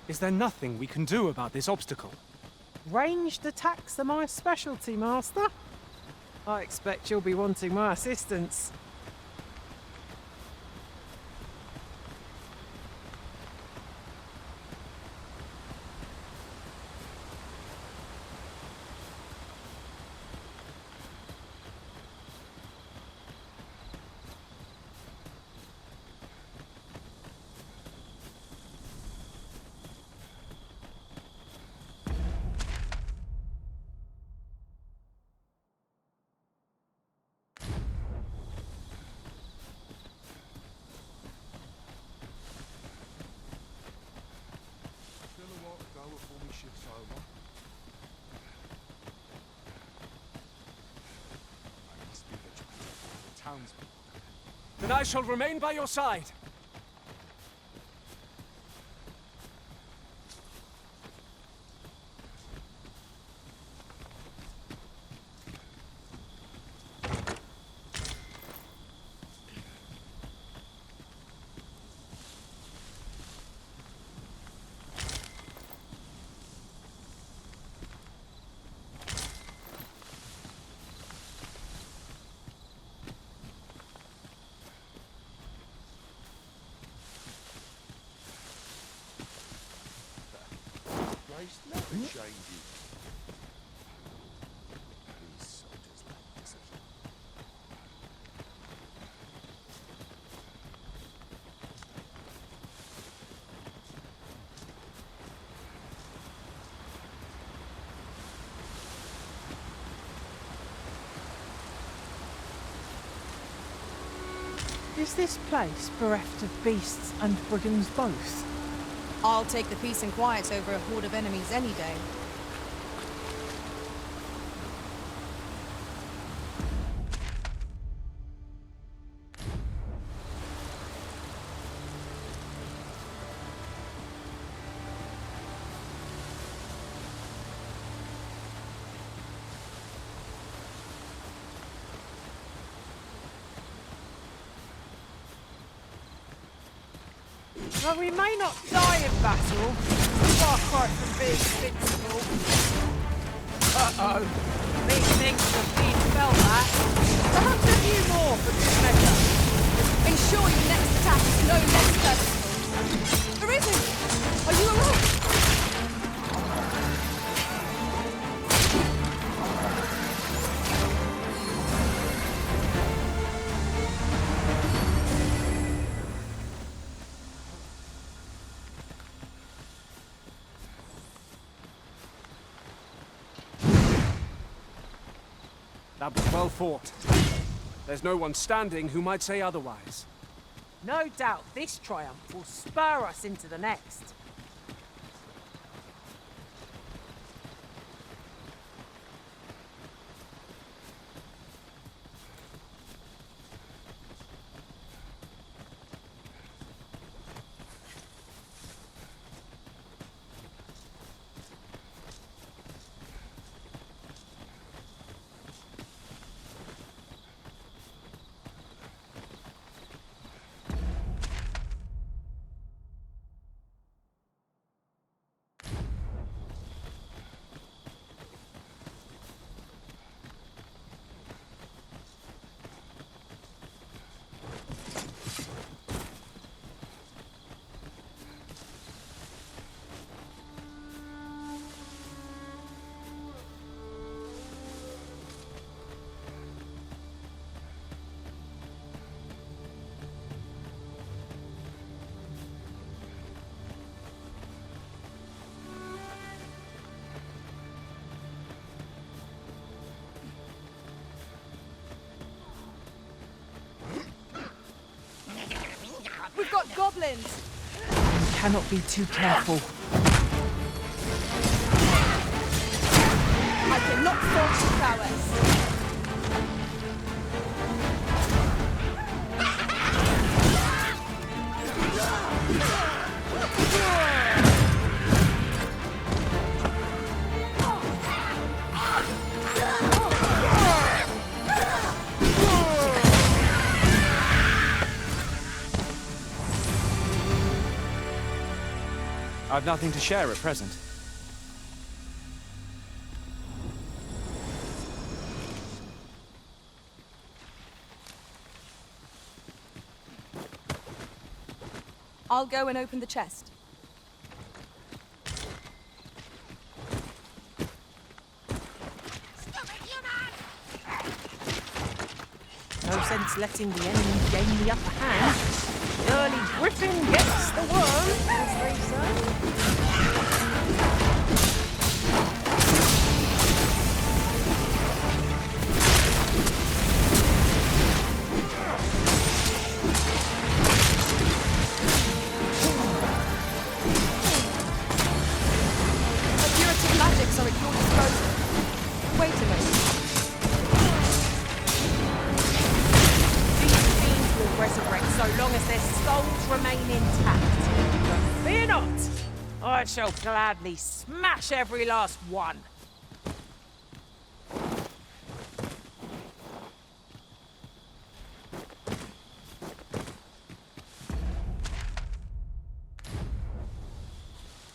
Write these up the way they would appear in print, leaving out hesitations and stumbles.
Is there nothing we can do about this obstacle? Ranged attacks are my specialty, Master. I expect you'll be wanting my assistance. Then I shall remain by your side. Nothing changes. These soldiers lack discipline. Is this place bereft of beasts and brigands both? I'll take the peace and quiet over a horde of enemies any day. Though we may not die in battle, far cry from being invincible. Uh-oh. These things have been felt at. Perhaps a few more for good measure. Ensure your next attack is no less purposeful. Arisen! Are you alright? That was well fought. There's no one standing who might say otherwise. No doubt this triumph will spur us into the next. We've got goblins! Cannot be too careful. I cannot fault your prowess. I've nothing to share at present. I'll go and open the chest. No sense letting the enemy gain the upper hand. The early griffin gets the worm, as they say. The curative magics are at your disposal. Wait a moment. These fiends will resurrect so long as their souls remain intact. But fear not, I shall gladly smash every last one.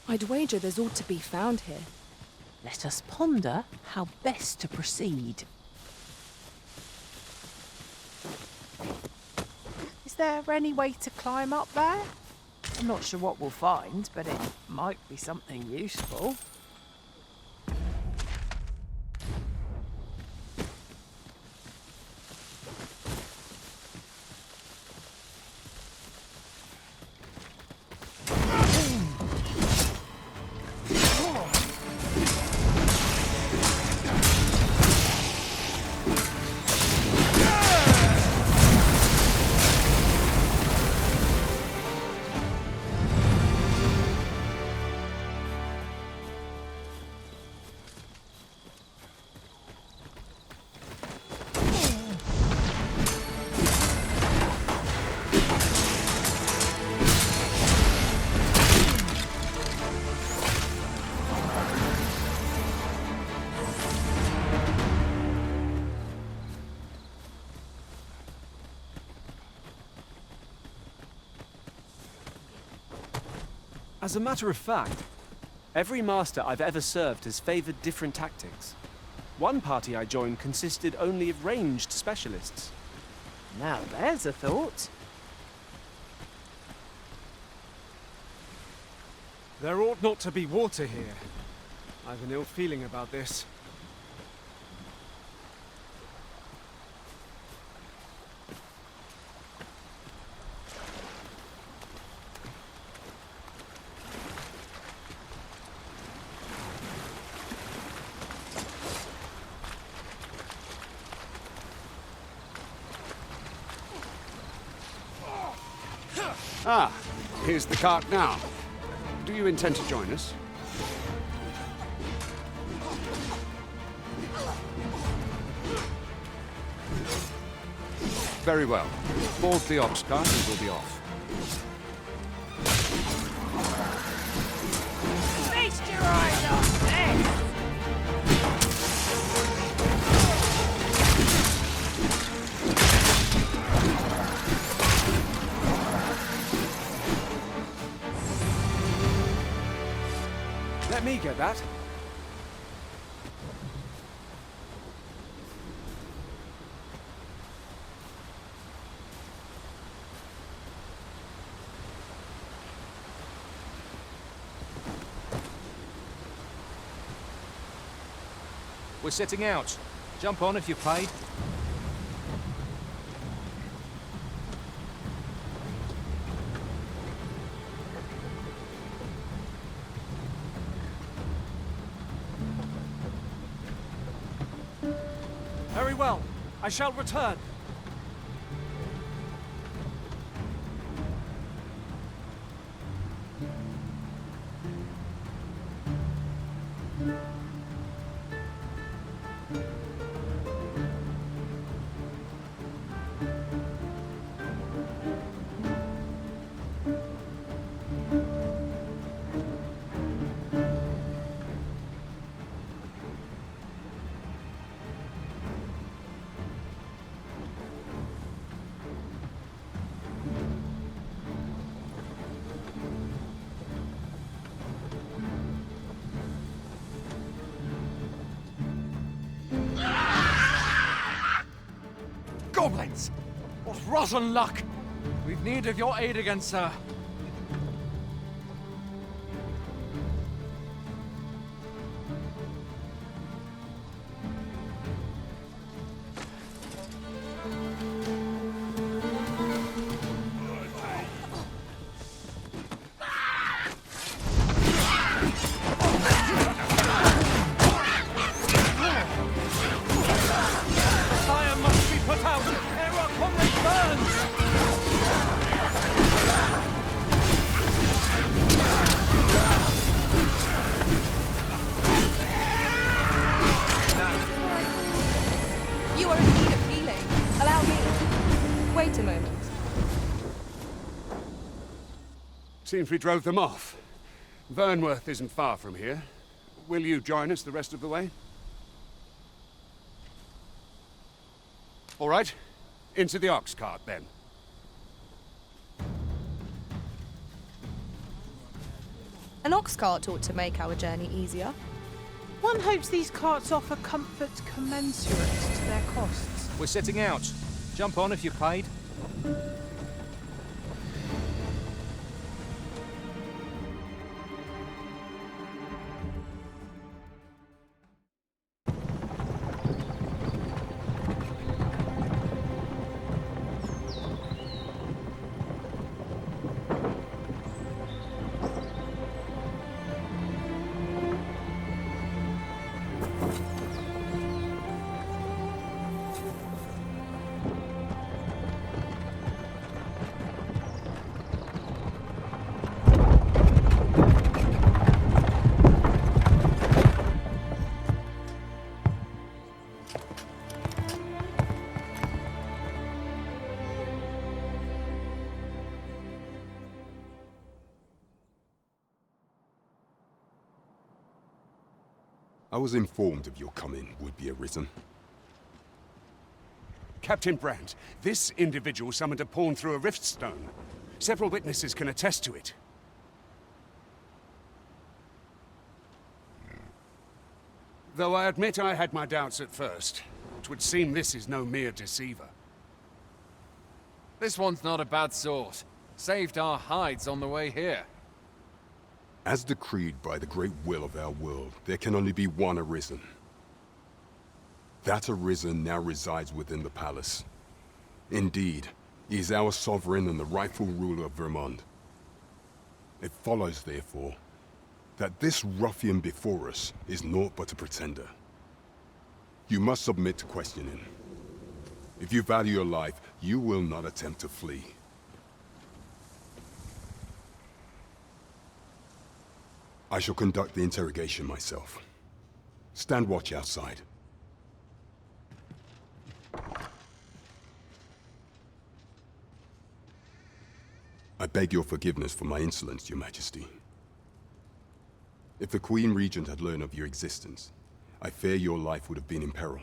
I'd wager there's aught to be found here. Let us ponder how best to proceed. Is there any way to climb up there? I'm not sure what we'll find, but it might be something useful. As a matter of fact, every master I've ever served has favored different tactics. One party I joined consisted only of ranged specialists. Now there's a thought. There ought not to be water here. I've an ill feeling about this. Ah, here's the cart now. Do you intend to join us? Very well. Board the ox cart and we'll be off. Feast your eyes on this! Let me get that. We're setting out. Jump on if you're paid. Very well. I shall return. Goblins! What rotten luck! We've need of your aid again, sir. Fire must be put out ere our comrade burns! You are in need of healing. Allow me. Wait a moment. Seems we drove them off. Vernworth isn't far from here. Will you join us the rest of the way? All right. Into the ox cart, then. An ox cart ought to make our journey easier. One hopes these carts offer comfort commensurate to their costs. We're setting out. Jump on if you're paid. I was informed of your coming would be arisen. Captain Brandt, this individual summoned a pawn through a rift stone. Several witnesses can attest to it. Though I admit I had my doubts at first, it would seem this is no mere deceiver. This one's not a bad sort. Saved our hides on the way here. As decreed by the great will of our world, there can only be one Arisen. That Arisen now resides within the palace. Indeed, he is our sovereign and the rightful ruler of Vermont. It follows, therefore, that this ruffian before us is naught but a pretender. You must submit to questioning. If you value your life, you will not attempt to flee. I shall conduct the interrogation myself. Stand watch outside. I beg your forgiveness for my insolence, Your Majesty. If the Queen Regent had learned of your existence, I fear your life would have been in peril.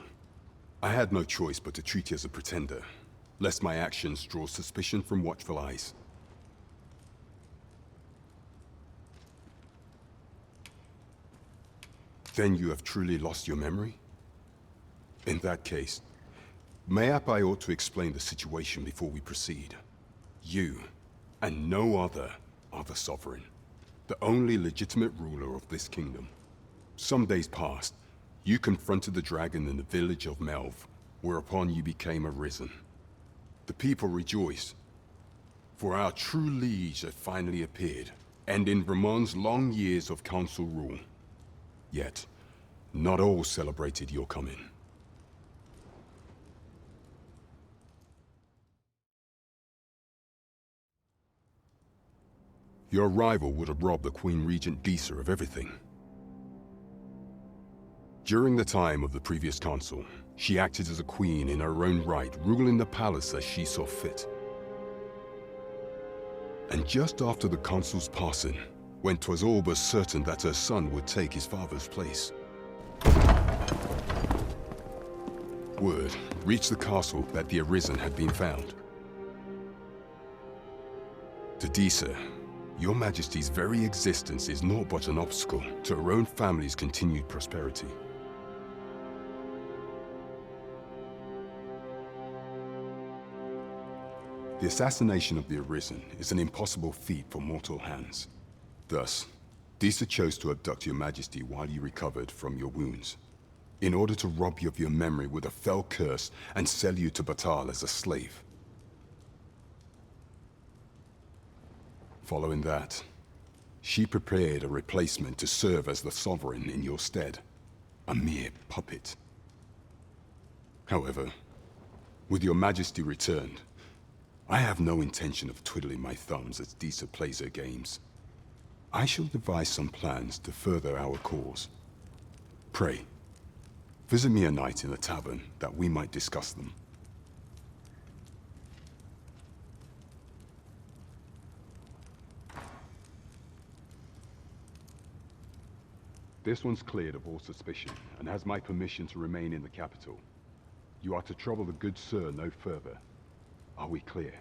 I had no choice but to treat you as a pretender, lest my actions draw suspicion from watchful eyes. Then you have truly lost your memory? In that case, mayhap I ought to explain the situation before we proceed. You, and no other, are the sovereign, the only legitimate ruler of this kingdom. Some days past, you confronted the dragon in the village of Melv, whereupon you became Arisen. The people rejoiced, for our true liege had finally appeared, ending Vermont's long years of council rule. Yet, not all celebrated your coming. Your arrival would have robbed the Queen Regent Disa of everything. During the time of the previous council, she acted as a queen in her own right, ruling the palace as she saw fit. And just after the council's passing, when 'twas all but certain that her son would take his father's place, word reached the castle that the Arisen had been found. To Disa, Your Majesty's very existence is naught but an obstacle to her own family's continued prosperity. The assassination of the Arisen is an impossible feat for mortal hands. Thus, Disa chose to abduct your majesty while you recovered from your wounds, in order to rob you of your memory with a fell curse and sell you to Batal as a slave. Following that, she prepared a replacement to serve as the sovereign in your stead, a mere puppet. However, with your majesty returned, I have no intention of twiddling my thumbs as Disa plays her games. I shall devise some plans to further our cause. Pray, visit me a night in the tavern that we might discuss them. This one's cleared of all suspicion and has my permission to remain in the capital. You are to trouble the good sir no further. Are we clear?